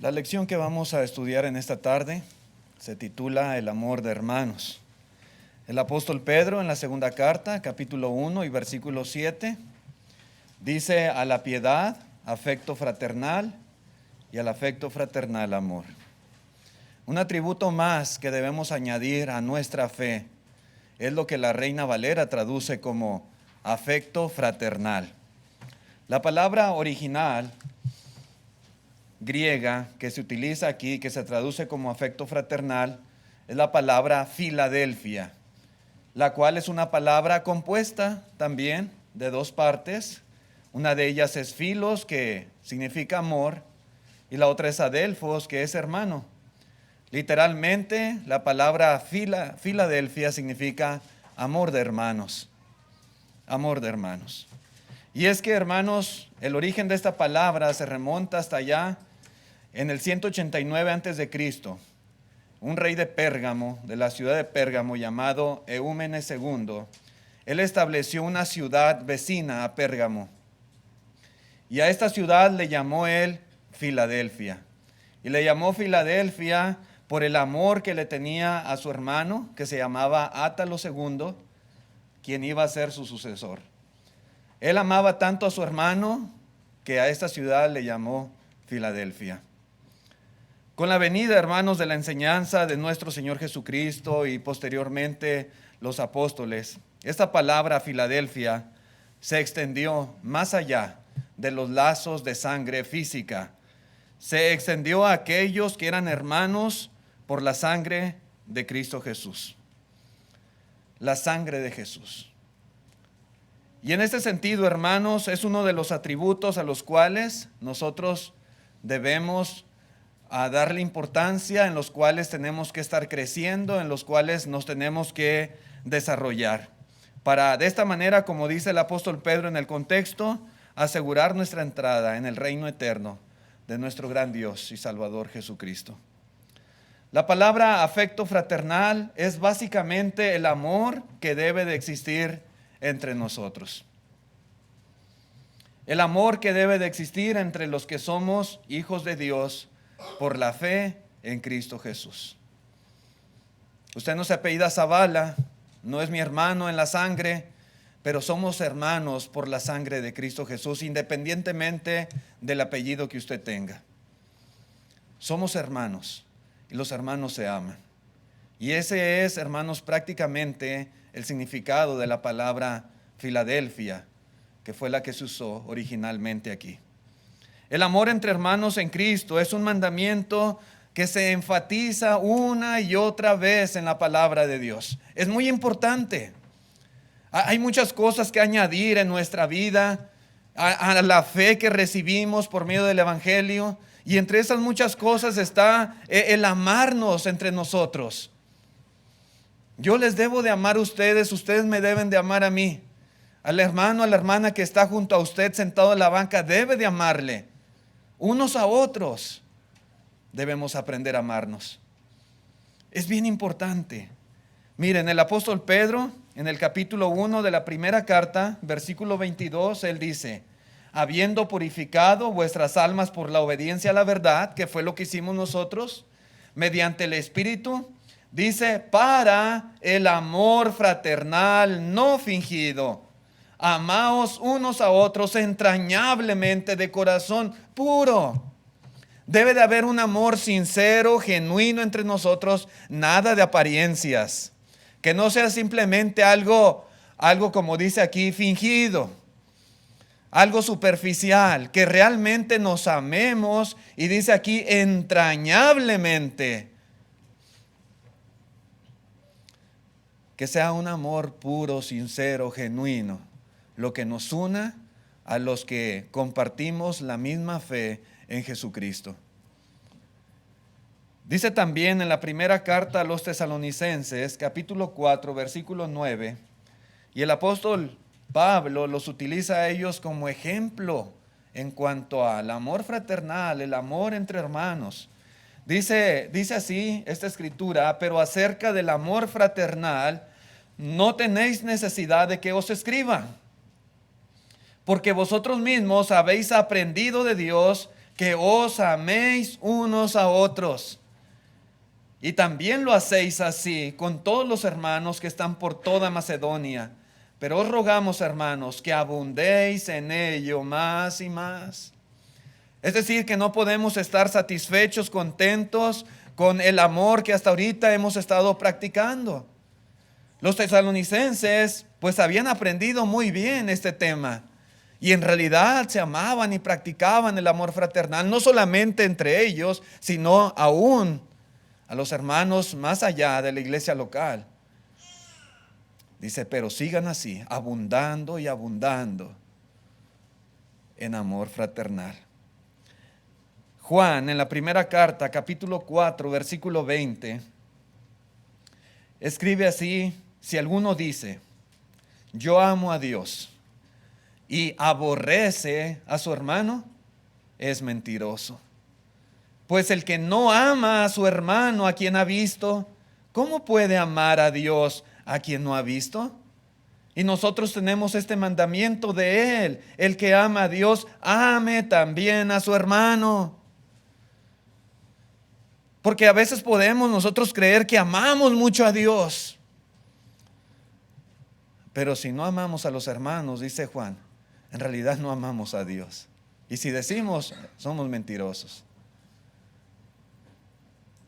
La lección que vamos a estudiar en esta tarde se titula El amor de hermanos. El apóstol Pedro en la segunda carta, capítulo 1 y versículo 7, dice: a la piedad, afecto fraternal, y al afecto fraternal, amor. Un atributo más que debemos añadir a nuestra fe es lo que la Reina Valera traduce como afecto fraternal. La palabra original griega que se utiliza aquí, que se traduce como afecto fraternal, es la palabra Filadelfia, la cual es una palabra compuesta también de dos partes. Una de ellas es filos, que significa amor, y la otra es adelphos, que es hermano. Literalmente, la palabra Filadelfia significa amor de hermanos. Amor de hermanos. Y es que, hermanos, el origen de esta palabra se remonta hasta allá en el 189 a.C. Un rey de Pérgamo, de la ciudad de Pérgamo, llamado Eúmenes II, él estableció una ciudad vecina a Pérgamo. Y a esta ciudad le llamó él Filadelfia. Y le llamó Filadelfia por el amor que le tenía a su hermano, que se llamaba Átalo II, quien iba a ser su sucesor. Él amaba tanto a su hermano que a esta ciudad le llamó Filadelfia. Con la venida, hermanos, de la enseñanza de nuestro Señor Jesucristo y posteriormente los apóstoles, esta palabra Filadelfia se extendió más allá de los lazos de sangre física. Se extendió a aquellos que eran hermanos por la sangre de Cristo Jesús. La sangre de Jesús. Y en este sentido, hermanos, es uno de los atributos a los cuales nosotros debemos darle importancia, en los cuales tenemos que estar creciendo, en los cuales nos tenemos que desarrollar. Para de esta manera, como dice el apóstol Pedro en el contexto, asegurar nuestra entrada en el reino eterno de nuestro gran Dios y Salvador Jesucristo. La palabra afecto fraternal es básicamente el amor que debe de existir entre nosotros. El amor que debe de existir entre los que somos hijos de Dios por la fe en Cristo Jesús. Usted no se apellida Zavala, no es mi hermano en la sangre, pero somos hermanos por la sangre de Cristo Jesús, independientemente del apellido que usted tenga. Somos hermanos y los hermanos se aman. Y ese es, hermanos, prácticamente el significado de la palabra Filadelfia, que fue la que se usó originalmente aquí. El amor entre hermanos en Cristo es un mandamiento que se enfatiza una y otra vez en la palabra de Dios. Es muy importante. Hay muchas cosas que añadir en nuestra vida a la fe que recibimos por medio del Evangelio, y entre esas muchas cosas está el amarnos entre nosotros. Yo les debo de amar a ustedes, ustedes me deben de amar a mí. Al hermano, a la hermana que está junto a usted sentado en la banca, debe de amarle. Unos a otros debemos aprender a amarnos. Es bien importante. Miren, el apóstol Pedro, en el capítulo 1 de la primera carta, versículo 22, él dice: habiendo purificado vuestras almas por la obediencia a la verdad, que fue lo que hicimos nosotros, mediante el Espíritu, dice, para el amor fraternal no fingido. Amaos unos a otros entrañablemente de corazón puro. Debe de haber un amor sincero, genuino entre nosotros, nada de apariencias. Que no sea simplemente algo como dice aquí, fingido. Algo superficial, que realmente nos amemos, y dice aquí entrañablemente. Que sea un amor puro, sincero, genuino, lo que nos una a los que compartimos la misma fe en Jesucristo. Dice también en la primera carta a los Tesalonicenses, capítulo 4, versículo 9, y el apóstol Pablo los utiliza a ellos como ejemplo en cuanto al amor fraternal, el amor entre hermanos. Dice así esta escritura: pero acerca del amor fraternal no tenéis necesidad de que os escriba, porque vosotros mismos habéis aprendido de Dios que os améis unos a otros. Y también lo hacéis así con todos los hermanos que están por toda Macedonia. Pero os rogamos, hermanos, que abundéis en ello más y más. Es decir, que no podemos estar satisfechos, contentos con el amor que hasta ahorita hemos estado practicando. Los tesalonicenses pues habían aprendido muy bien este tema y en realidad se amaban y practicaban el amor fraternal, no solamente entre ellos, sino aún a los hermanos más allá de la iglesia local. Dice, pero sigan así, abundando y abundando en amor fraternal. Juan, en la primera carta, capítulo 4, versículo 20, escribe así: si alguno dice, yo amo a Dios, y aborrece a su hermano, es mentiroso. Pues el que no ama a su hermano a quien ha visto, ¿cómo puede amar a Dios a quien no ha visto? Y nosotros tenemos este mandamiento de Él: el que ama a Dios, ame también a su hermano. Porque a veces podemos nosotros creer que amamos mucho a Dios, pero si no amamos a los hermanos, dice Juan, en realidad no amamos a Dios. Y si decimos, somos mentirosos.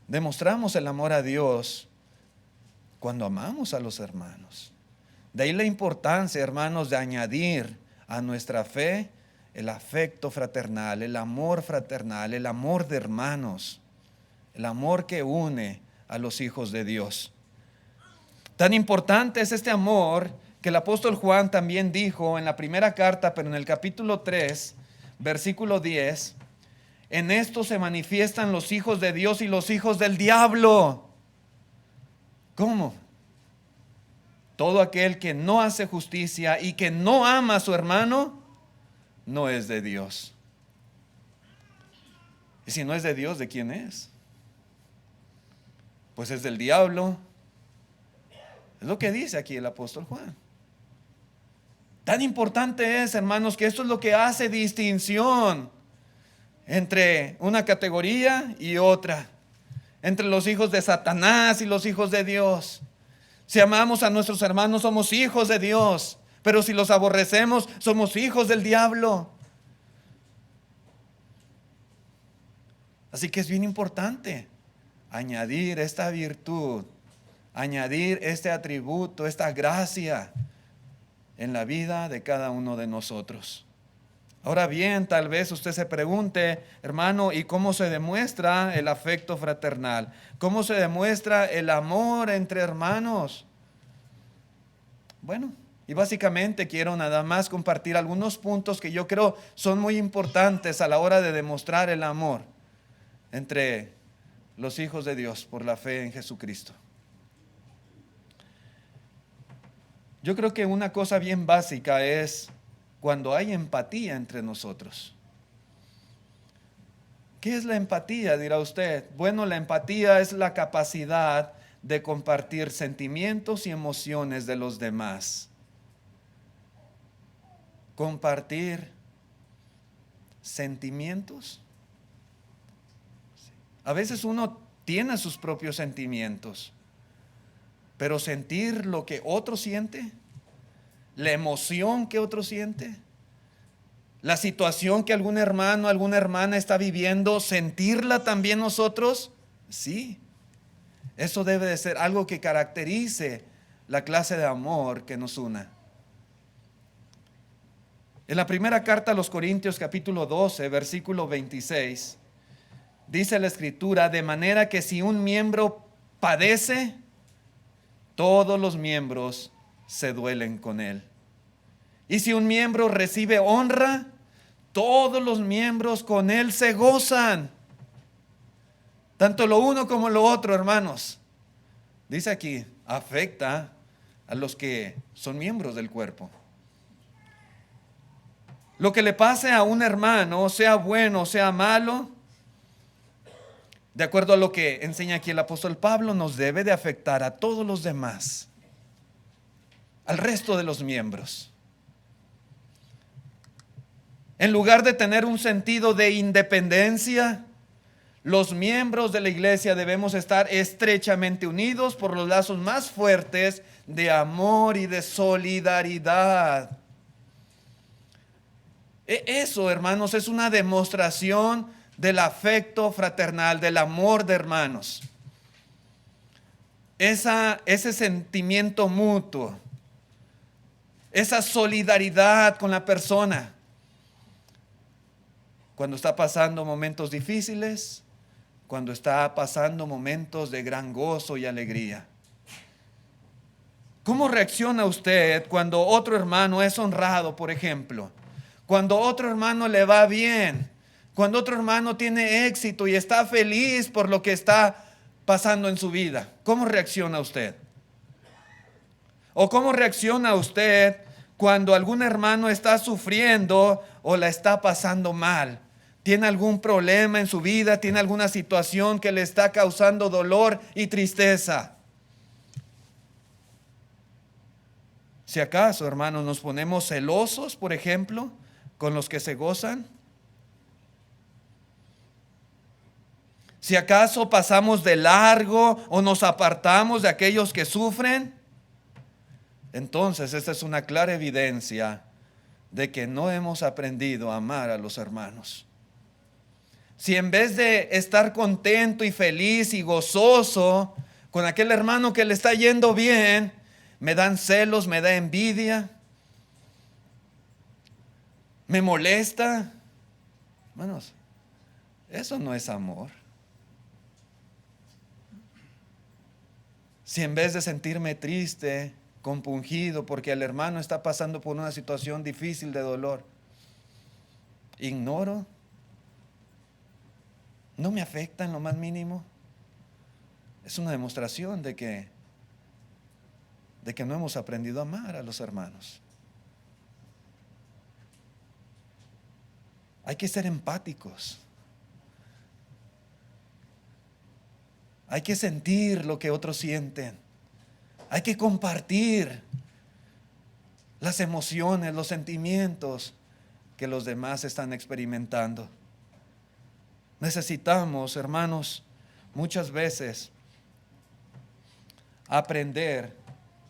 Demostramos el amor a Dios cuando amamos a los hermanos. De ahí la importancia, hermanos, de añadir a nuestra fe el afecto fraternal, el amor fraternal, el amor de hermanos, el amor que une a los hijos de Dios. Tan importante es este amor que el apóstol Juan también dijo en la primera carta, pero en el capítulo 3, versículo 10, en esto se manifiestan los hijos de Dios y los hijos del diablo. ¿Cómo? Todo aquel que no hace justicia y que no ama a su hermano, no es de Dios. Y si no es de Dios, ¿de quién es? Pues es del diablo. Es lo que dice aquí el apóstol Juan. Tan importante es, hermanos, que esto es lo que hace distinción entre una categoría y otra, entre los hijos de Satanás y los hijos de Dios. Si amamos a nuestros hermanos, somos hijos de Dios, pero si los aborrecemos, somos hijos del diablo. Así que es bien importante añadir esta virtud, añadir este atributo, esta gracia en la vida de cada uno de nosotros. Ahora bien, tal vez usted se pregunte, hermano, ¿y cómo se demuestra el afecto fraternal? ¿Cómo se demuestra el amor entre hermanos? Bueno, y básicamente quiero nada más compartir algunos puntos que yo creo son muy importantes a la hora de demostrar el amor entre los hijos de Dios por la fe en Jesucristo. Yo creo que una cosa bien básica es cuando hay empatía entre nosotros. ¿Qué es la empatía?, dirá usted. Bueno, la empatía es la capacidad de compartir sentimientos y emociones de los demás. Compartir sentimientos. A veces uno tiene sus propios sentimientos, pero sentir lo que otro siente, la emoción que otro siente, la situación que algún hermano, alguna hermana está viviendo, sentirla también nosotros, sí. Eso debe de ser algo que caracterice la clase de amor que nos una. En la primera carta a los Corintios, capítulo 12, versículo 26, dice la Escritura: de manera que si un miembro padece, todos los miembros se duelen con él. Y si un miembro recibe honra, todos los miembros con él se gozan. Tanto lo uno como lo otro, hermanos. Dice aquí, afecta a los que son miembros del cuerpo. Lo que le pase a un hermano, sea bueno o sea malo, de acuerdo a lo que enseña aquí el apóstol Pablo, nos debe de afectar a todos los demás, al resto de los miembros. En lugar de tener un sentido de independencia, los miembros de la iglesia debemos estar estrechamente unidos por los lazos más fuertes de amor y de solidaridad. Eso, hermanos, es una demostración del afecto fraternal, del amor de hermanos. Ese sentimiento mutuo, esa solidaridad con la persona. Cuando está pasando momentos difíciles, cuando está pasando momentos de gran gozo y alegría. ¿Cómo reacciona usted cuando otro hermano es honrado, por ejemplo? Cuando otro hermano le va bien, cuando otro hermano tiene éxito y está feliz por lo que está pasando en su vida. ¿Cómo reacciona usted? ¿O cómo reacciona usted cuando algún hermano está sufriendo o la está pasando mal? ¿Tiene algún problema en su vida? ¿Tiene alguna situación que le está causando dolor y tristeza? Si acaso, hermanos, nos ponemos celosos, por ejemplo, con los que se gozan. Si acaso pasamos de largo o nos apartamos de aquellos que sufren, entonces esta es una clara evidencia de que no hemos aprendido a amar a los hermanos. Si en vez de estar contento y feliz y gozoso con aquel hermano que le está yendo bien, me dan celos, me da envidia, me molesta, hermanos, eso no es amor. Si en vez de sentirme triste, compungido porque el hermano está pasando por una situación difícil de dolor, ignoro, no me afecta en lo más mínimo, es una demostración de que no hemos aprendido a amar a los hermanos. Hay que ser empáticos. Hay que sentir lo que otros sienten. Hay que compartir las emociones, los sentimientos que los demás están experimentando. Necesitamos, hermanos, muchas veces aprender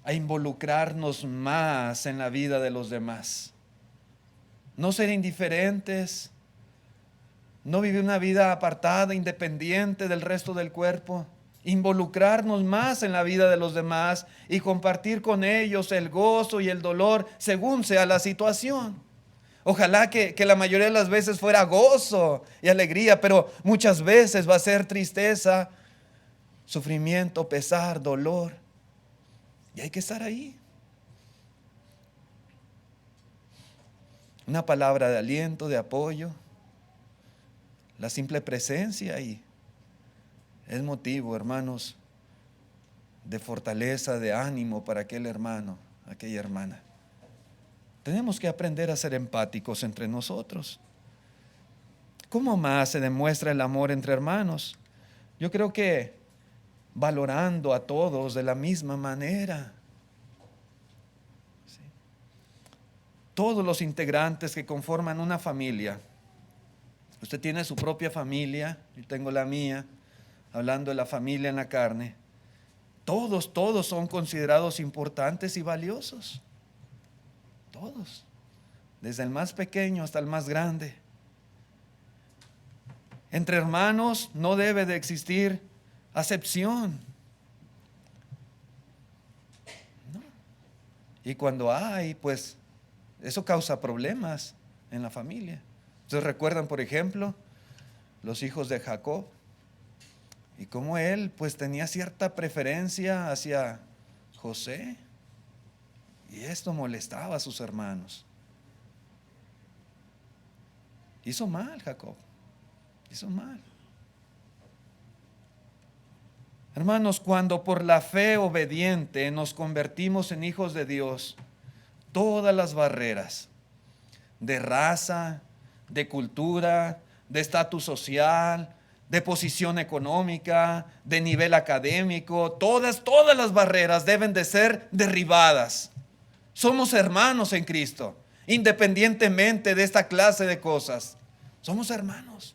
a involucrarnos más en la vida de los demás. No ser indiferentes, no vivir una vida apartada, independiente del resto del cuerpo. Involucrarnos más en la vida de los demás y compartir con ellos el gozo y el dolor según sea la situación. Ojalá que la mayoría de las veces fuera gozo y alegría, pero muchas veces va a ser tristeza, sufrimiento, pesar, dolor. Y hay que estar ahí. Una palabra de aliento, de apoyo, la simple presencia ahí es motivo, hermanos, de fortaleza, de ánimo para aquel hermano, aquella hermana. Tenemos que aprender a ser empáticos entre nosotros. ¿Cómo más se demuestra el amor entre hermanos? Yo creo que valorando a todos de la misma manera. ¿Sí? Todos los integrantes que conforman una familia. Usted tiene su propia familia, yo tengo la mía, hablando de la familia en la carne. Todos son considerados importantes y valiosos. Todos, desde el más pequeño hasta el más grande. Entre hermanos no debe de existir acepción. ¿No? Y cuando hay, pues eso causa problemas en la familia. ¿Ustedes recuerdan, por ejemplo, los hijos de Jacob? Y cómo él pues tenía cierta preferencia hacia José. Y esto molestaba a sus hermanos. Hizo mal Jacob. Hizo mal. Hermanos, cuando por la fe obediente nos convertimos en hijos de Dios, todas las barreras de raza, de cultura, de estatus social, de posición económica, de nivel académico, todas las barreras deben de ser derribadas. Somos hermanos en Cristo independientemente de esta clase de cosas. Somos hermanos.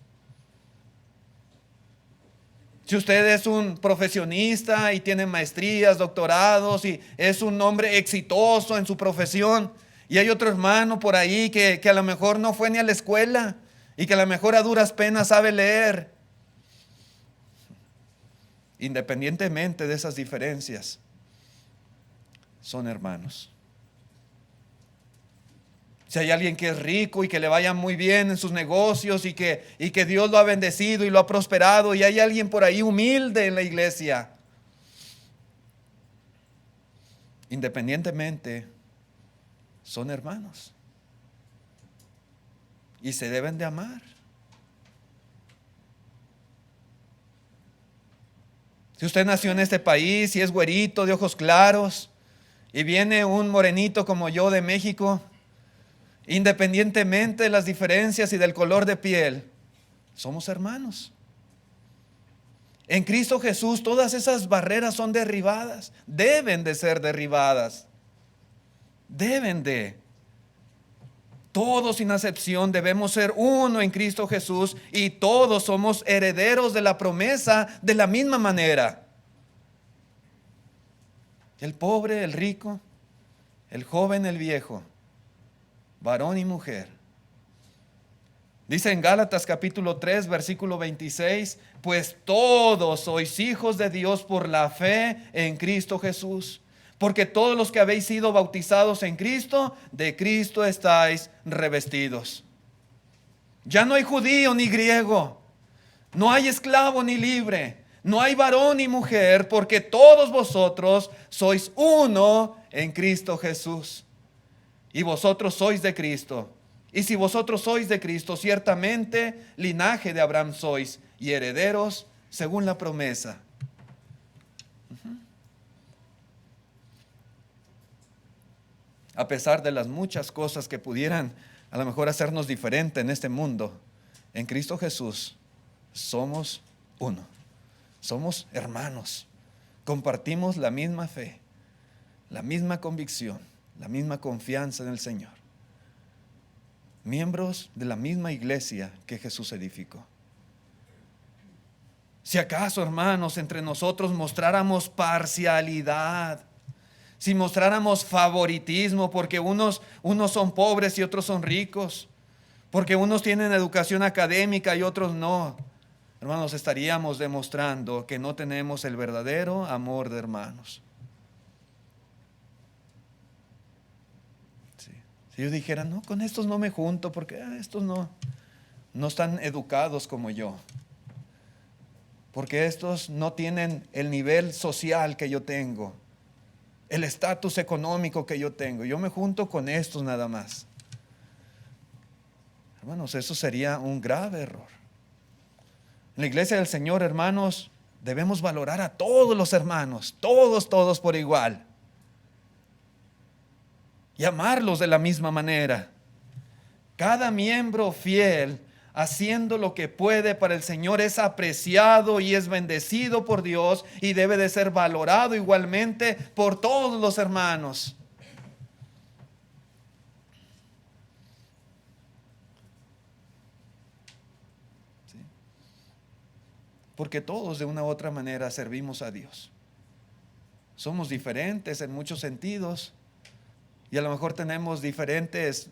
Si usted es un profesionista y tiene maestrías, doctorados y es un hombre exitoso en su profesión, y hay otro hermano por ahí que a lo mejor no fue ni a la escuela y que a lo mejor a duras penas sabe leer, independientemente de esas diferencias, son hermanos. Si hay alguien que es rico y que le vaya muy bien en sus negocios y que Dios lo ha bendecido y lo ha prosperado, y hay alguien por ahí humilde en la iglesia, independientemente, son hermanos y se deben de amar. Si usted nació en este país y es güerito, de ojos claros, y viene un morenito como yo de México, independientemente de las diferencias y del color de piel, somos hermanos. En Cristo Jesús todas esas barreras son derribadas, deben de ser derribadas, deben de. Todos sin excepción debemos ser uno en Cristo Jesús y todos somos herederos de la promesa de la misma manera. El pobre, el rico, el joven, el viejo, varón y mujer. Dice en Gálatas capítulo 3, versículo 26, pues todos sois hijos de Dios por la fe en Cristo Jesús. Porque todos los que habéis sido bautizados en Cristo, de Cristo estáis revestidos. Ya no hay judío ni griego, no hay esclavo ni libre, no hay varón ni mujer, porque todos vosotros sois uno en Cristo Jesús. Y vosotros sois de Cristo. Y si vosotros sois de Cristo, ciertamente linaje de Abraham sois y herederos según la promesa. A pesar de las muchas cosas que pudieran a lo mejor hacernos diferente en este mundo, en Cristo Jesús somos uno. Somos hermanos. Compartimos la misma fe, la misma convicción, la misma confianza en el Señor. Miembros de la misma iglesia que Jesús edificó. Si acaso, hermanos, entre nosotros mostráramos parcialidad, si mostráramos favoritismo, porque unos son pobres y otros son ricos, porque unos tienen educación académica y otros no, hermanos, estaríamos demostrando que no tenemos el verdadero amor de hermanos. Sí. Si yo dijera, no, con estos no me junto, porque estos no están educados como yo, porque estos no tienen el nivel social que yo tengo, el estatus económico que yo tengo, yo me junto con estos nada más. Hermanos, eso sería un grave error. En la iglesia del Señor, hermanos, debemos valorar a todos los hermanos, todos por igual, y amarlos de la misma manera. Cada miembro fiel, haciendo lo que puede para el Señor, es apreciado y es bendecido por Dios y debe de ser valorado igualmente por todos los hermanos. ¿Sí? Porque todos de una u otra manera servimos a Dios. Somos diferentes en muchos sentidos y a lo mejor tenemos diferentes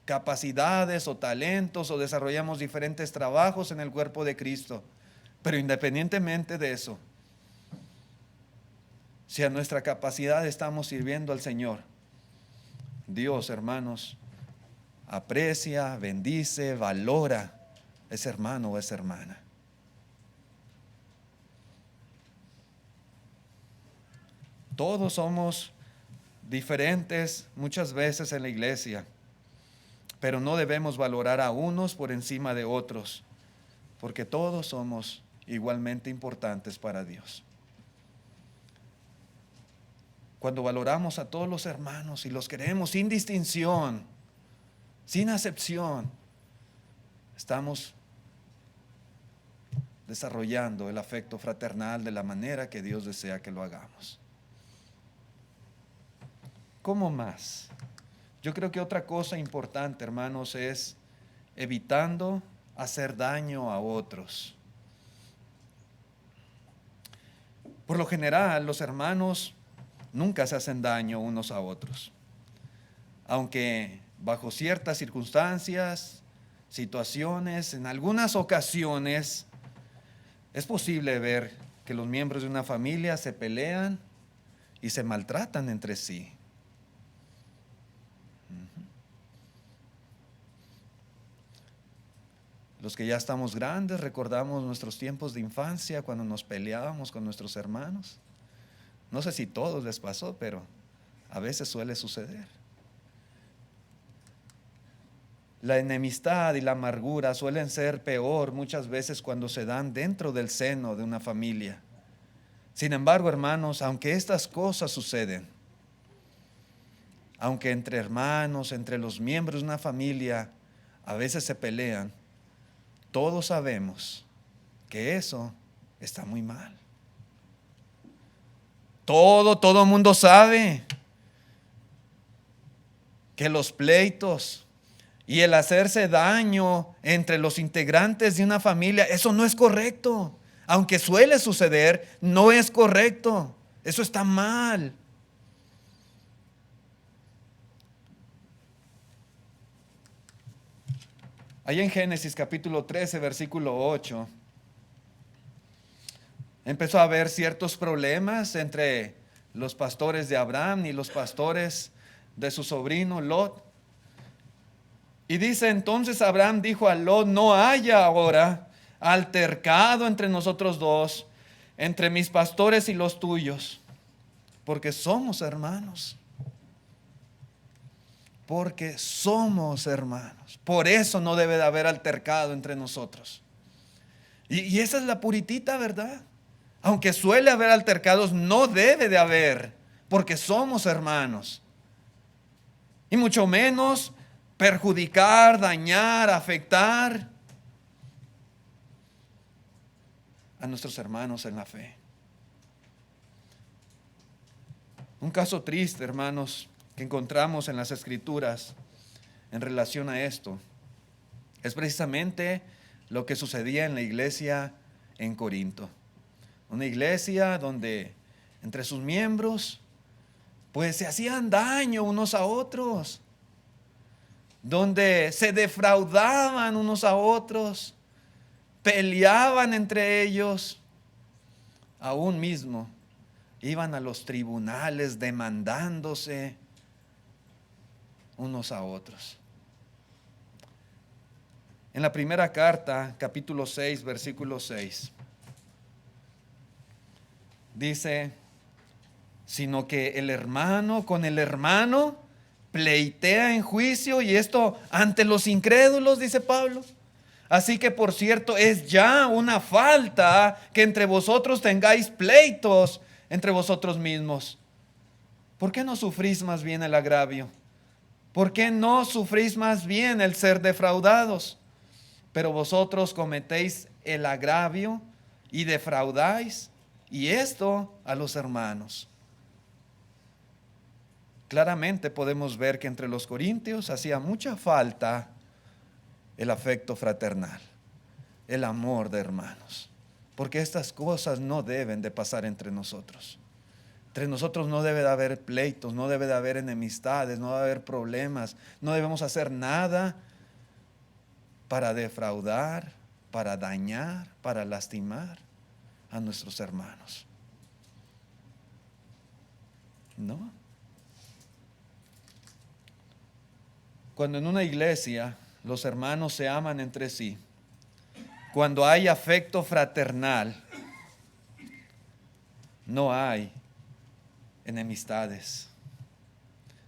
capacidades o talentos o desarrollamos diferentes trabajos en el cuerpo de Cristo. Pero independientemente de eso, si a nuestra capacidad estamos sirviendo al Señor, Dios, hermanos, aprecia, bendice, valora a ese hermano o esa hermana. Todos somos diferentes muchas veces en la iglesia, pero no debemos valorar a unos por encima de otros, porque todos somos igualmente importantes para Dios. Cuando valoramos a todos los hermanos y los queremos sin distinción, sin acepción, estamos desarrollando el afecto fraternal de la manera que Dios desea que lo hagamos. ¿Cómo más Yo creo que otra cosa importante, hermanos, es evitando hacer daño a otros. Por lo general, los hermanos nunca se hacen daño unos a otros, aunque bajo ciertas circunstancias, situaciones, en algunas ocasiones, es posible ver que los miembros de una familia se pelean y se maltratan entre sí. Los que ya estamos grandes recordamos nuestros tiempos de infancia cuando nos peleábamos con nuestros hermanos. No sé si a todos les pasó, pero a veces suele suceder. La enemistad y la amargura suelen ser peor muchas veces cuando se dan dentro del seno de una familia. Sin embargo, hermanos, aunque estas cosas suceden, aunque entre hermanos, entre los miembros de una familia, a veces se pelean, todos sabemos que eso está muy mal. Todo mundo sabe que los pleitos y el hacerse daño entre los integrantes de una familia, eso no es correcto. Aunque suele suceder, no es correcto. Eso está mal. Ahí en Génesis capítulo 13, versículo 8, empezó a haber ciertos problemas entre los pastores de Abraham y los pastores de su sobrino Lot. Y dice, entonces Abraham dijo a Lot, no haya ahora altercado entre nosotros dos, entre mis pastores y los tuyos, porque somos hermanos. Porque somos hermanos. Por eso no debe de haber altercado entre nosotros. Y esa es la puritita verdad. Aunque suele haber altercados, no debe de haber, porque somos hermanos. Y mucho menos perjudicar, dañar, afectar a nuestros hermanos en la fe. Un caso triste, hermanos, que encontramos en las Escrituras en relación a esto, es precisamente lo que sucedía en la iglesia en Corinto. Una iglesia donde entre sus miembros pues se hacían daño unos a otros, donde se defraudaban unos a otros, peleaban entre ellos, aún mismo iban a los tribunales demandándose unos a otros. En la primera carta, capítulo 6, versículo 6, dice, sino que el hermano con el hermano pleitea en juicio, y esto ante los incrédulos, dice Pablo. Así que, por cierto, es ya una falta que entre vosotros tengáis pleitos entre vosotros mismos. ¿Por qué no sufrís más bien el agravio? ¿Por qué no sufrís más bien el ser defraudados? Pero vosotros cometéis el agravio y defraudáis, y esto a los hermanos. Claramente podemos ver que entre los corintios hacía mucha falta el afecto fraternal, el amor de hermanos, porque estas cosas no deben de pasar entre nosotros. Entre nosotros no debe de haber pleitos, no debe de haber enemistades, no debe de haber problemas. No debemos hacer nada para defraudar, para dañar, para lastimar a nuestros hermanos. No. Cuando en una iglesia los hermanos se aman entre sí, cuando hay afecto fraternal, no hay enemistades,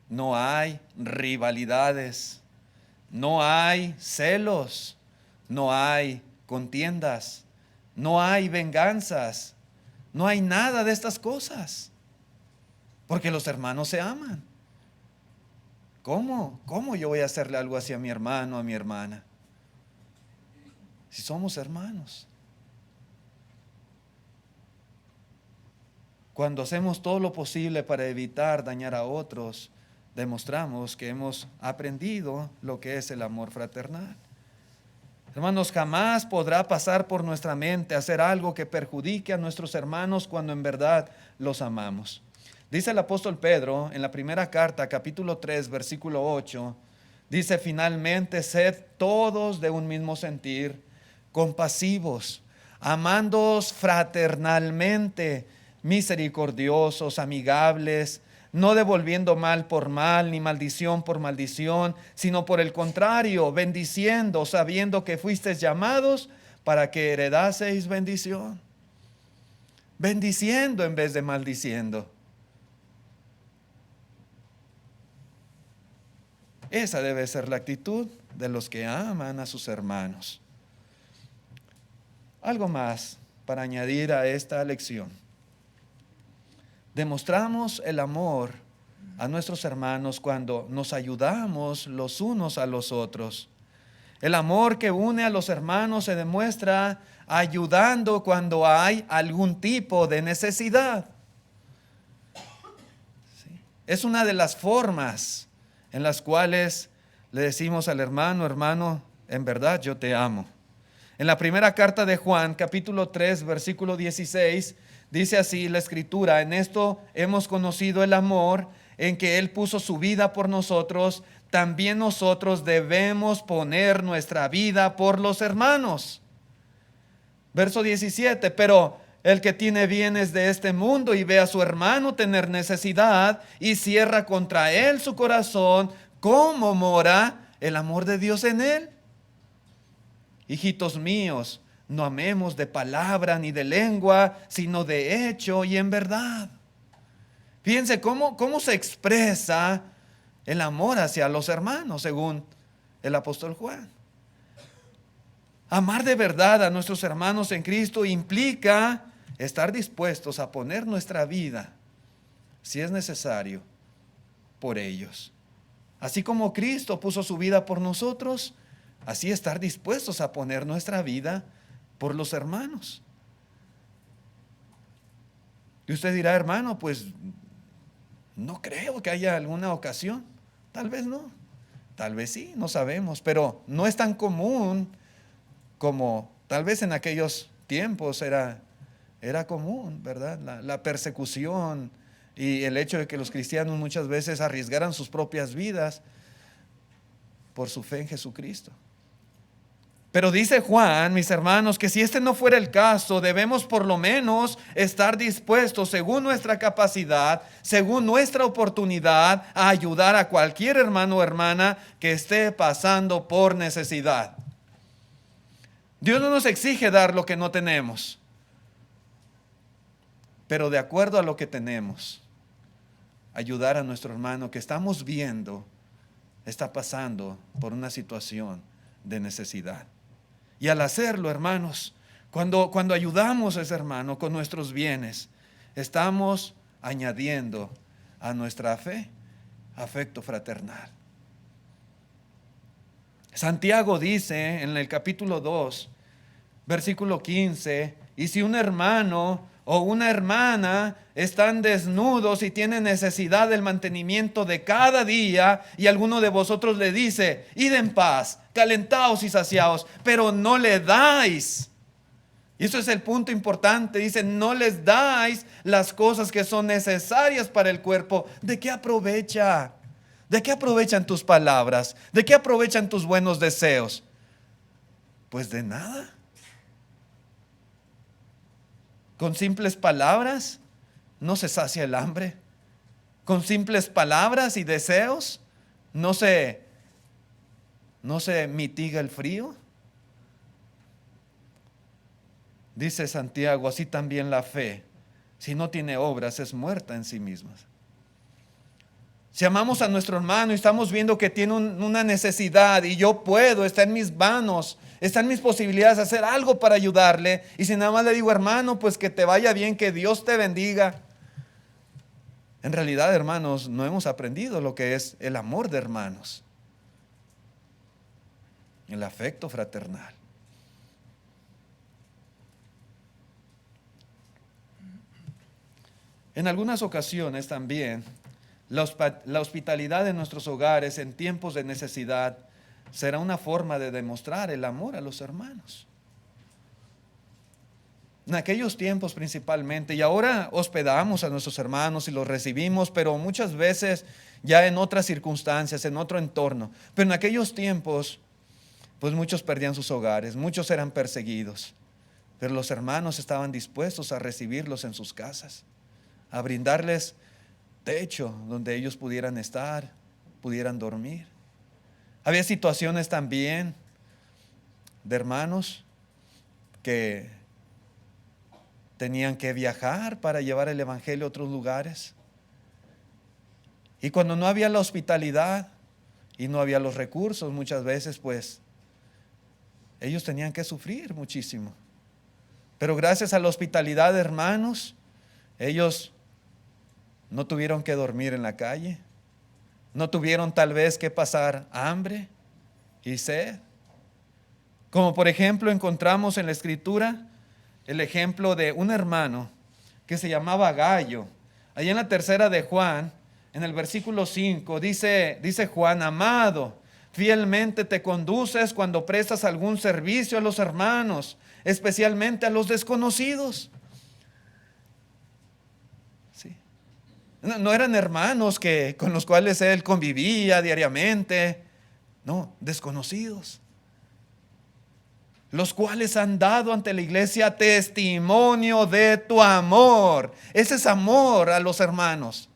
no hay rivalidades, no hay celos, no hay contiendas, no hay venganzas, no hay nada de estas cosas, porque los hermanos se aman. ¿Cómo yo voy a hacerle algo así a mi hermano, a mi hermana? Si somos hermanos. Cuando hacemos todo lo posible para evitar dañar a otros, demostramos que hemos aprendido lo que es el amor fraternal. Hermanos, jamás podrá pasar por nuestra mente hacer algo que perjudique a nuestros hermanos cuando en verdad los amamos. Dice el apóstol Pedro en la primera carta, capítulo 3, versículo 8, dice: finalmente, sed todos de un mismo sentir, compasivos, amándoos fraternalmente, misericordiosos, amigables, no devolviendo mal por mal, ni maldición por maldición, sino por el contrario, bendiciendo, sabiendo que fuisteis llamados para que heredaseis bendición. Bendiciendo en vez de maldiciendo. Esa debe ser la actitud de los que aman a sus hermanos. Algo más para añadir a esta lección. Demostramos el amor a nuestros hermanos cuando nos ayudamos los unos a los otros. El amor que une a los hermanos se demuestra ayudando cuando hay algún tipo de necesidad. ¿Sí? Es una de las formas en las cuales le decimos al hermano: hermano, en verdad yo te amo. En la primera carta de Juan, capítulo 3, versículo 16, dice así la Escritura: en esto hemos conocido el amor, en que Él puso su vida por nosotros, también nosotros debemos poner nuestra vida por los hermanos. Verso 17, pero el que tiene bienes de este mundo y ve a su hermano tener necesidad y cierra contra él su corazón, ¿cómo mora el amor de Dios en él? Hijitos míos, no amemos de palabra ni de lengua, sino de hecho y en verdad. Fíjense cómo se expresa el amor hacia los hermanos, según el apóstol Juan. Amar de verdad a nuestros hermanos en Cristo implica estar dispuestos a poner nuestra vida, si es necesario, por ellos. Así como Cristo puso su vida por nosotros, así estar dispuestos a poner nuestra vida por los hermanos. Y usted dirá: hermano, pues no creo que haya alguna ocasión. Tal vez no, tal vez sí, no sabemos, pero no es tan común como tal vez en aquellos tiempos era común, ¿verdad? La persecución y el hecho de que los cristianos muchas veces arriesgaran sus propias vidas por su fe en Jesucristo. Pero dice Juan, mis hermanos, que si este no fuera el caso, debemos por lo menos estar dispuestos, según nuestra capacidad, según nuestra oportunidad, a ayudar a cualquier hermano o hermana que esté pasando por necesidad. Dios no nos exige dar lo que no tenemos, pero de acuerdo a lo que tenemos, ayudar a nuestro hermano que estamos viendo está pasando por una situación de necesidad. Y al hacerlo, hermanos, cuando ayudamos a ese hermano con nuestros bienes, estamos añadiendo a nuestra fe afecto fraternal. Santiago dice en el capítulo 2, versículo 15, y si un hermano o una hermana están desnudos y tienen necesidad del mantenimiento de cada día, y alguno de vosotros le dice: id en paz, calentaos y saciaos, pero no le dais. Y eso es el punto importante. Dice: no les dais las cosas que son necesarias para el cuerpo. ¿De qué aprovecha? ¿De qué aprovechan tus palabras? ¿De qué aprovechan tus buenos deseos? Pues de nada. Con simples palabras no se sacia el hambre. Con simples palabras y deseos no se mitiga el frío. Dice Santiago: así también la fe, si no tiene obras, es muerta en sí misma. Si amamos a nuestro hermano y estamos viendo que tiene una necesidad y yo puedo, está en mis manos, está en mis posibilidades hacer algo para ayudarle, y si nada más le digo: hermano, pues que te vaya bien, que Dios te bendiga. En realidad, hermanos, no hemos aprendido lo que es el amor de hermanos, el afecto fraternal. En algunas ocasiones también La hospitalidad en nuestros hogares en tiempos de necesidad será una forma de demostrar el amor a los hermanos. En aquellos tiempos principalmente, y ahora hospedamos a nuestros hermanos y los recibimos, pero muchas veces ya en otras circunstancias, en otro entorno. Pero en aquellos tiempos, pues muchos perdían sus hogares, muchos eran perseguidos, pero los hermanos estaban dispuestos a recibirlos en sus casas, a brindarles techo donde ellos pudieran estar, pudieran dormir. Había situaciones también de hermanos que tenían que viajar para llevar el evangelio a otros lugares. Y cuando no había la hospitalidad y no había los recursos, muchas veces pues ellos tenían que sufrir muchísimo. Pero gracias a la hospitalidad de hermanos, ellos no tuvieron que dormir en la calle, no tuvieron tal vez que pasar hambre y sed. Como por ejemplo encontramos en la Escritura el ejemplo de un hermano que se llamaba Gayo. Allí en la tercera de Juan, en el versículo 5, dice Juan: amado, fielmente te conduces cuando prestas algún servicio a los hermanos, especialmente a los desconocidos. Sí. No eran hermanos con los cuales él convivía diariamente, no, desconocidos, los cuales han dado ante la iglesia testimonio de tu amor. Ese es amor a los hermanos.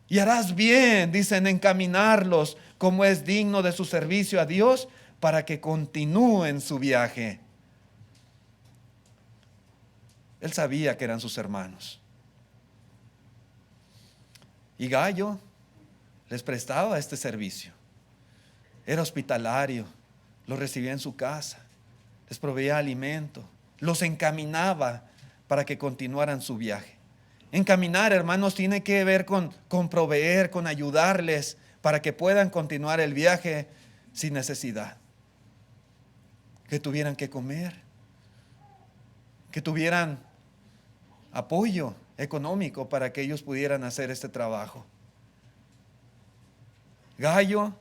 Y harás bien, dicen, encaminarlos como es digno de su servicio a Dios, para que continúen su viaje. Él sabía que eran sus hermanos. Y Gayo les prestaba este servicio. Era hospitalario, los recibía en su casa, les proveía alimento, los encaminaba para que continuaran su viaje. Encaminar, hermanos, tiene que ver con proveer, con ayudarles para que puedan continuar el viaje sin necesidad. Que tuvieran que comer, que tuvieran apoyo económico para que ellos pudieran hacer este trabajo. Gayo,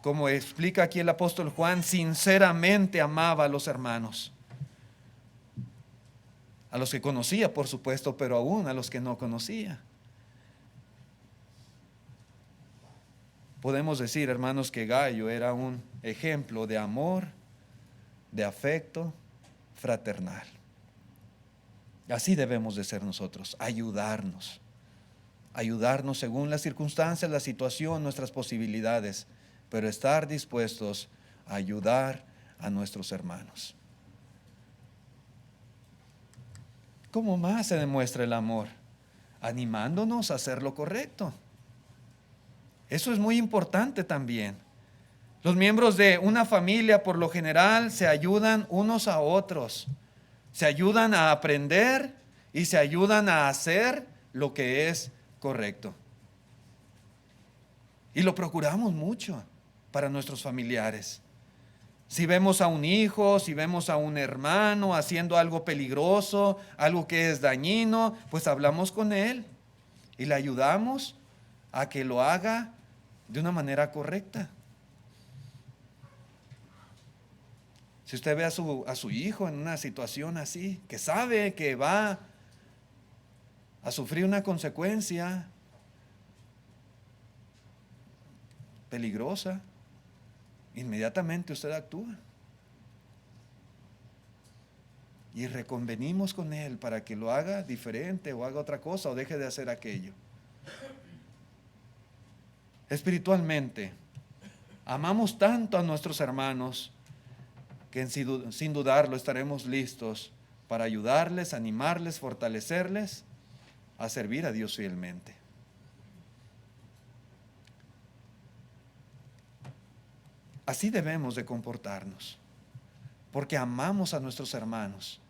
como explica aquí el apóstol Juan, sinceramente amaba a los hermanos. A los que conocía, por supuesto, pero aún a los que no conocía. Podemos decir, hermanos, que Gayo era un ejemplo de amor, de afecto fraternal. Así debemos de ser nosotros, ayudarnos según las circunstancias, la situación, nuestras posibilidades, pero estar dispuestos a ayudar a nuestros hermanos. ¿Cómo más se demuestra el amor? Animándonos a hacer lo correcto. Eso es muy importante también. Los miembros de una familia por lo general se ayudan unos a otros. Se ayudan a aprender y se ayudan a hacer lo que es correcto. Y lo procuramos mucho para nuestros familiares. Si vemos a un hijo, si vemos a un hermano haciendo algo peligroso, algo que es dañino, pues hablamos con él y le ayudamos a que lo haga de una manera correcta. Si usted ve a su hijo en una situación así, que sabe que va a sufrir una consecuencia peligrosa, inmediatamente usted actúa. Y reconvenimos con él para que lo haga diferente o haga otra cosa o deje de hacer aquello. Espiritualmente, amamos tanto a nuestros hermanos que sin dudarlo estaremos listos para ayudarles, animarles, fortalecerles a servir a Dios fielmente. Así debemos de comportarnos, porque amamos a nuestros hermanos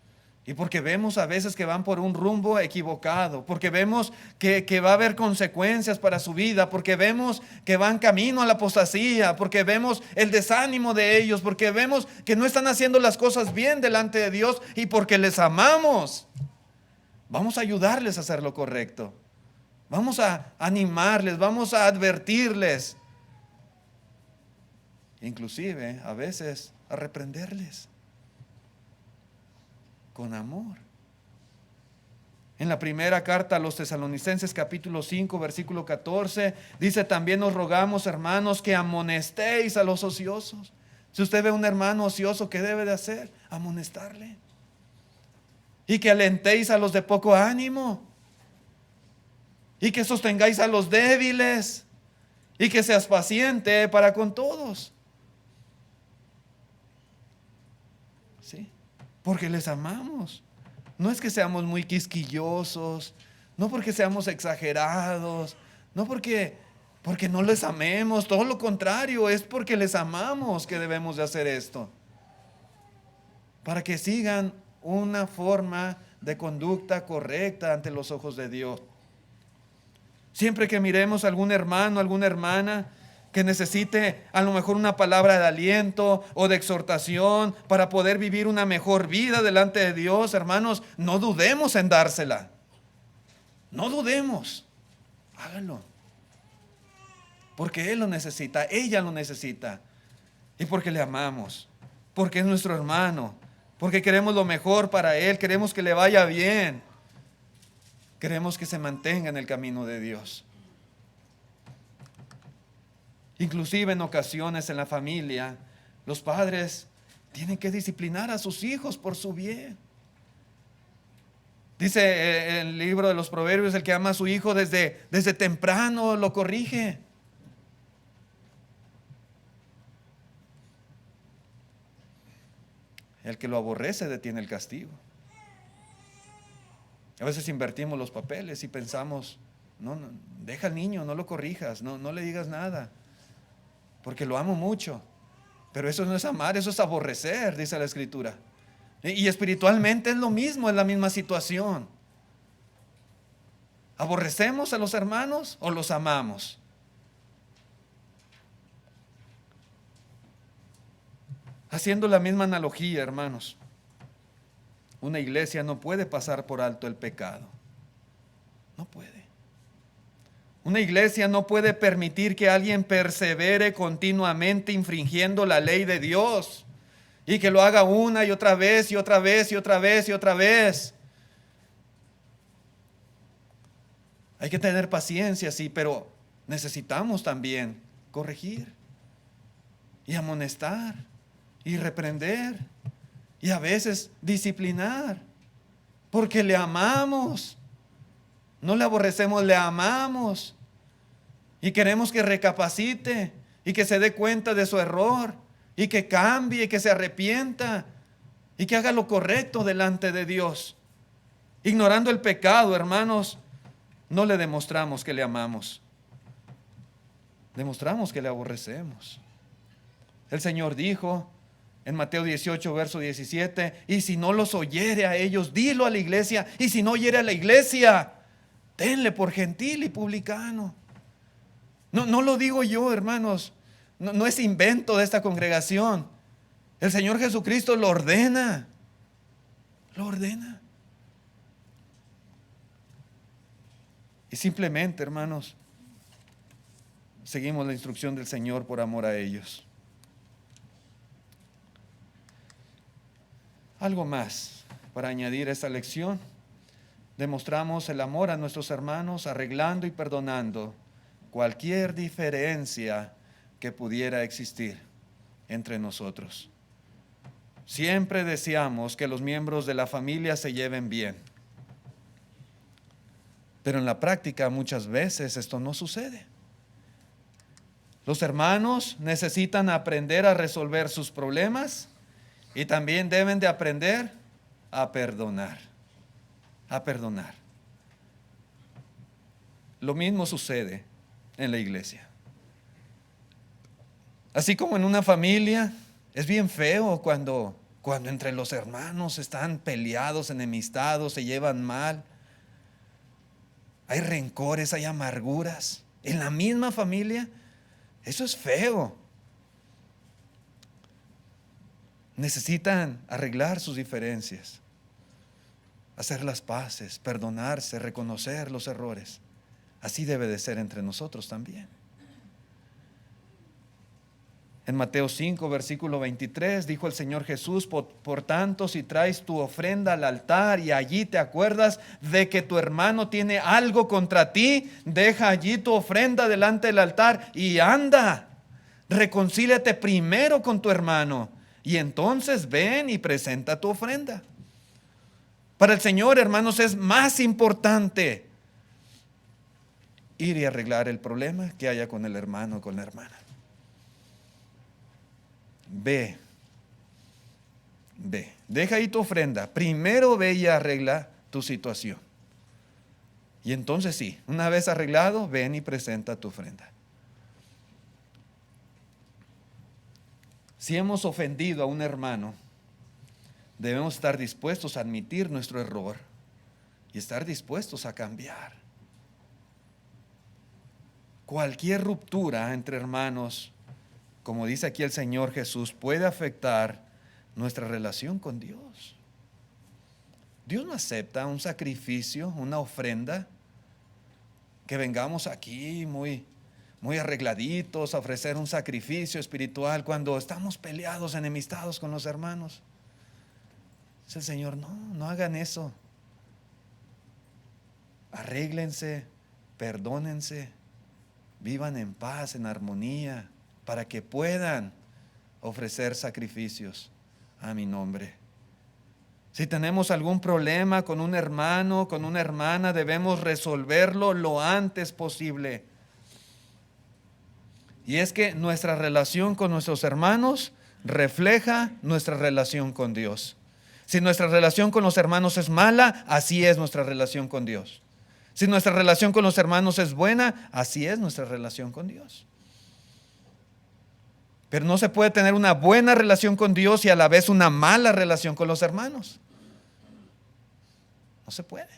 y porque vemos a veces que van por un rumbo equivocado, porque vemos que va a haber consecuencias para su vida, porque vemos que van camino a la apostasía, porque vemos el desánimo de ellos, porque vemos que no están haciendo las cosas bien delante de Dios y porque les amamos. Vamos a ayudarles a hacer lo correcto. Vamos a animarles, vamos a advertirles. Inclusive, a veces, a reprenderles con amor. En la primera carta a los Tesalonicenses, capítulo 5, versículo 14, dice: también os rogamos, hermanos, que amonestéis a los ociosos. Si usted ve a un hermano ocioso, ¿qué debe de hacer? Amonestarle. Y que alentéis a los de poco ánimo. Y que sostengáis a los débiles. Y que seas paciente para con todos. ¿Sí? Porque les amamos. No es que seamos muy quisquillosos, no porque seamos exagerados, no porque no les amemos, todo lo contrario, es porque les amamos que debemos de hacer esto. Para que sigan una forma de conducta correcta ante los ojos de Dios. Siempre que miremos a algún hermano, alguna hermana que necesite a lo mejor una palabra de aliento o de exhortación para poder vivir una mejor vida delante de Dios, hermanos, no dudemos en dársela. No dudemos. Háganlo. Porque Él lo necesita, ella lo necesita. Y porque le amamos. Porque es nuestro hermano. Porque queremos lo mejor para Él. Queremos que le vaya bien. Queremos que se mantenga en el camino de Dios. Inclusive en ocasiones en la familia, los padres tienen que disciplinar a sus hijos por su bien. Dice el libro de los Proverbios: el que ama a su hijo desde temprano lo corrige. El que lo aborrece detiene el castigo. A veces invertimos los papeles y pensamos: no, deja al niño, no lo corrijas, no le digas nada, porque lo amo mucho. Pero eso no es amar, eso es aborrecer, dice la Escritura. Y espiritualmente es lo mismo, es la misma situación. ¿Aborrecemos a los hermanos o los amamos? Haciendo la misma analogía, hermanos, una iglesia no puede pasar por alto el pecado. No puede. Una iglesia no puede permitir que alguien persevere continuamente infringiendo la ley de Dios y que lo haga una y otra vez y otra vez y otra vez y otra vez. Hay que tener paciencia, sí, pero necesitamos también corregir y amonestar y reprender y a veces disciplinar, porque le amamos. No le aborrecemos, le amamos y queremos que recapacite y que se dé cuenta de su error y que cambie y que se arrepienta y que haga lo correcto delante de Dios. Ignorando el pecado, hermanos, no le demostramos que le amamos, demostramos que le aborrecemos. El Señor dijo en Mateo 18, verso 17: y si no los oyere a ellos, dilo a la iglesia, y si no oyere a la iglesia, tenle por gentil y publicano. No lo digo yo, hermanos, no es invento de esta congregación. El Señor Jesucristo lo ordena, lo ordena. Y simplemente, hermanos, seguimos la instrucción del Señor por amor a ellos. Algo más para añadir a esta lección: demostramos el amor a nuestros hermanos arreglando y perdonando cualquier diferencia que pudiera existir entre nosotros. Siempre deseamos que los miembros de la familia se lleven bien, pero en la práctica muchas veces esto no sucede. Los hermanos necesitan aprender a resolver sus problemas y también deben de aprender a perdonar. A perdonar. Lo mismo sucede en la iglesia. Así como en una familia, es bien feo cuando entre los hermanos están peleados, enemistados, se llevan mal. Hay rencores, hay amarguras. En la misma familia, eso es feo. Necesitan arreglar sus diferencias, hacer las paces, perdonarse, reconocer los errores. Así debe de ser entre nosotros también. En Mateo 5, versículo 23, dijo el Señor Jesús: por tanto, si traes tu ofrenda al altar y allí te acuerdas de que tu hermano tiene algo contra ti, deja allí tu ofrenda delante del altar y anda, reconcíliate primero con tu hermano y entonces ven y presenta tu ofrenda. Para el Señor, hermanos, es más importante ir y arreglar el problema que haya con el hermano o con la hermana. Ve, deja ahí tu ofrenda. Primero ve y arregla tu situación. Y entonces sí, una vez arreglado, ven y presenta tu ofrenda. Si hemos ofendido a un hermano, debemos estar dispuestos a admitir nuestro error y estar dispuestos a cambiar. Cualquier ruptura entre hermanos, como dice aquí el Señor Jesús, puede afectar nuestra relación con Dios. Dios no acepta un sacrificio, una ofrenda, que vengamos aquí muy arregladitos a ofrecer un sacrificio espiritual cuando estamos peleados, enemistados con los hermanos. Dice el Señor: no hagan eso. Arréglense, perdónense, vivan en paz, en armonía, para que puedan ofrecer sacrificios a mi nombre. Si tenemos algún problema con un hermano, con una hermana, debemos resolverlo lo antes posible. Y es que nuestra relación con nuestros hermanos refleja nuestra relación con Dios. Si nuestra relación con los hermanos es mala, así es nuestra relación con Dios. Si nuestra relación con los hermanos es buena, así es nuestra relación con Dios. Pero no se puede tener una buena relación con Dios y a la vez una mala relación con los hermanos. No se puede.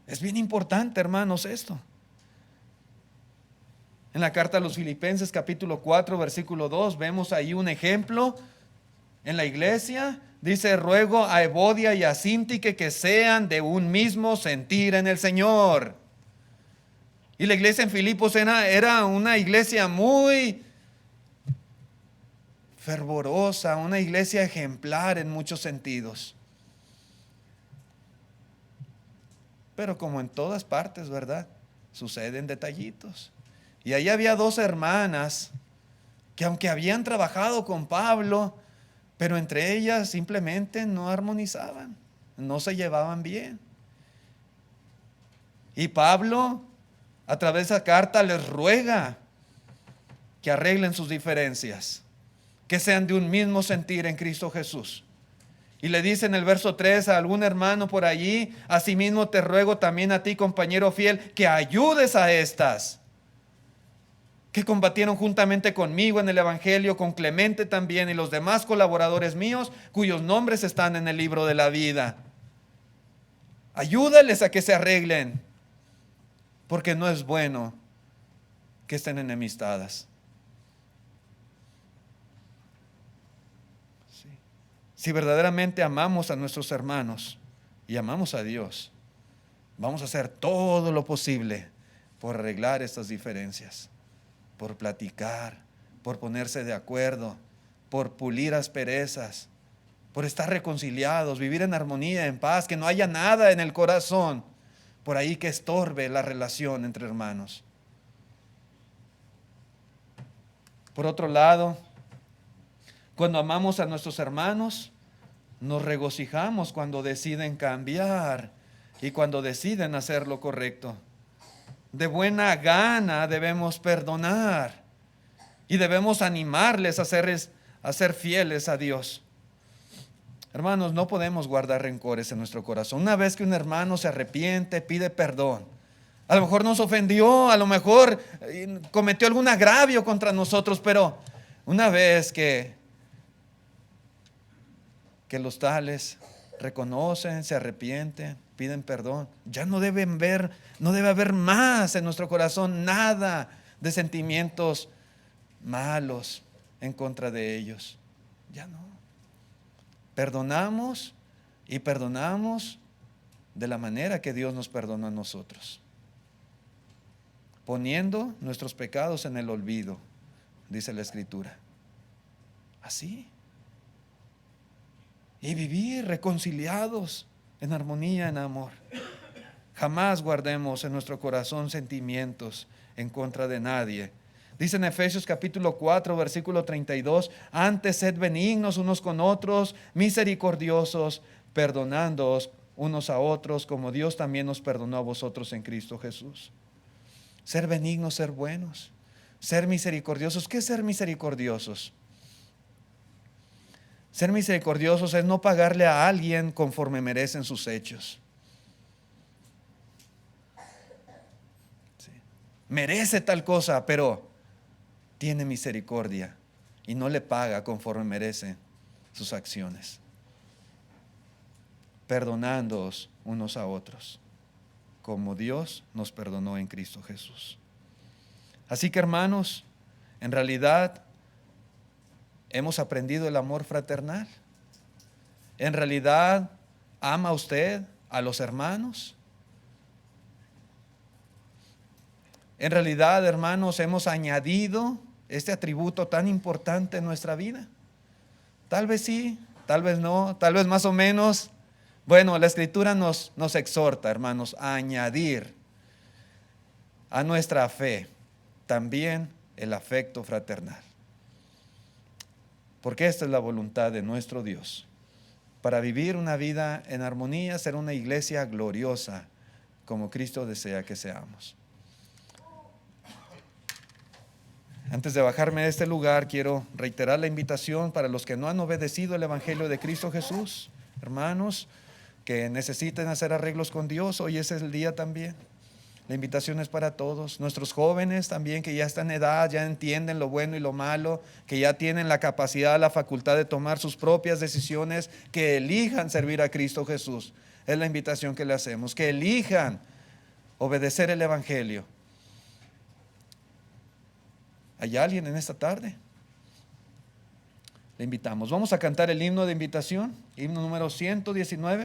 Es bien importante, hermanos, esto. En la carta a los Filipenses, capítulo 4, versículo 2, vemos ahí un ejemplo en la iglesia. Dice: ruego a Evodia y a Síntique que sean de un mismo sentir en el Señor. Y la iglesia en Filipos era una iglesia muy fervorosa, una iglesia ejemplar en muchos sentidos. Pero como en todas partes, ¿verdad?, suceden detallitos. Y ahí había dos hermanas que, aunque habían trabajado con Pablo, pero entre ellas simplemente no armonizaban, no se llevaban bien. Y Pablo, a través de esa carta, les ruega que arreglen sus diferencias, que sean de un mismo sentir en Cristo Jesús. Y le dice en el verso 3 a algún hermano por allí: asimismo te ruego también a ti, compañero fiel, que ayudes a estas que combatieron juntamente conmigo en el Evangelio, con Clemente también y los demás colaboradores míos, cuyos nombres están en el libro de la vida. Ayúdales a que se arreglen, porque no es bueno que estén enemistadas. Sí. Si verdaderamente amamos a nuestros hermanos y amamos a Dios, vamos a hacer todo lo posible por arreglar estas diferencias, por platicar, por ponerse de acuerdo, por pulir asperezas, por estar reconciliados, vivir en armonía, en paz, que no haya nada en el corazón por ahí que estorbe la relación entre hermanos. Por otro lado, cuando amamos a nuestros hermanos, nos regocijamos cuando deciden cambiar y cuando deciden hacer lo correcto. De buena gana debemos perdonar y debemos animarles a ser fieles a Dios. Hermanos, no podemos guardar rencores en nuestro corazón. Una vez que un hermano se arrepiente, pide perdón, a lo mejor nos ofendió, a lo mejor cometió algún agravio contra nosotros, pero una vez que los tales reconocen, se arrepienten, piden perdón, ya no debe haber más en nuestro corazón nada de sentimientos malos en contra de ellos. Ya no. Perdonamos y perdonamos de la manera que Dios nos perdonó a nosotros, poniendo nuestros pecados en el olvido, dice la Escritura. Así. Y vivir reconciliados en armonía, en amor. Jamás guardemos en nuestro corazón sentimientos en contra de nadie. Dice en Efesios capítulo 4, versículo 32, antes sed benignos unos con otros, misericordiosos, perdonándoos unos a otros, como Dios también nos perdonó a vosotros en Cristo Jesús. Ser benignos, ser buenos, ser misericordiosos. ¿Qué es ser misericordiosos? Ser misericordiosos es no pagarle a alguien conforme merecen sus hechos. Sí. Merece tal cosa, pero tiene misericordia y no le paga conforme merece sus acciones. Perdonándoos unos a otros, como Dios nos perdonó en Cristo Jesús. Así que, hermanos, en realidad hemos aprendido el amor fraternal. En realidad, ¿ama usted a los hermanos? En realidad, hermanos, hemos añadido este atributo tan importante en nuestra vida. Tal vez sí, tal vez no, tal vez más o menos. Bueno, la Escritura nos exhorta, hermanos, a añadir a nuestra fe también el afecto fraternal. Porque esta es la voluntad de nuestro Dios, para vivir una vida en armonía, ser una iglesia gloriosa, como Cristo desea que seamos. Antes de bajarme de este lugar, quiero reiterar la invitación para los que no han obedecido el Evangelio de Cristo Jesús, hermanos, que necesiten hacer arreglos con Dios. Hoy es el día también. La invitación es para todos. Nuestros jóvenes también, que ya están en edad, ya entienden lo bueno y lo malo, que ya tienen la capacidad, la facultad de tomar sus propias decisiones, que elijan servir a Cristo Jesús. Es la invitación que le hacemos, que elijan obedecer el Evangelio. ¿Hay alguien en esta tarde? Le invitamos. Vamos a cantar el himno de invitación, himno número 119.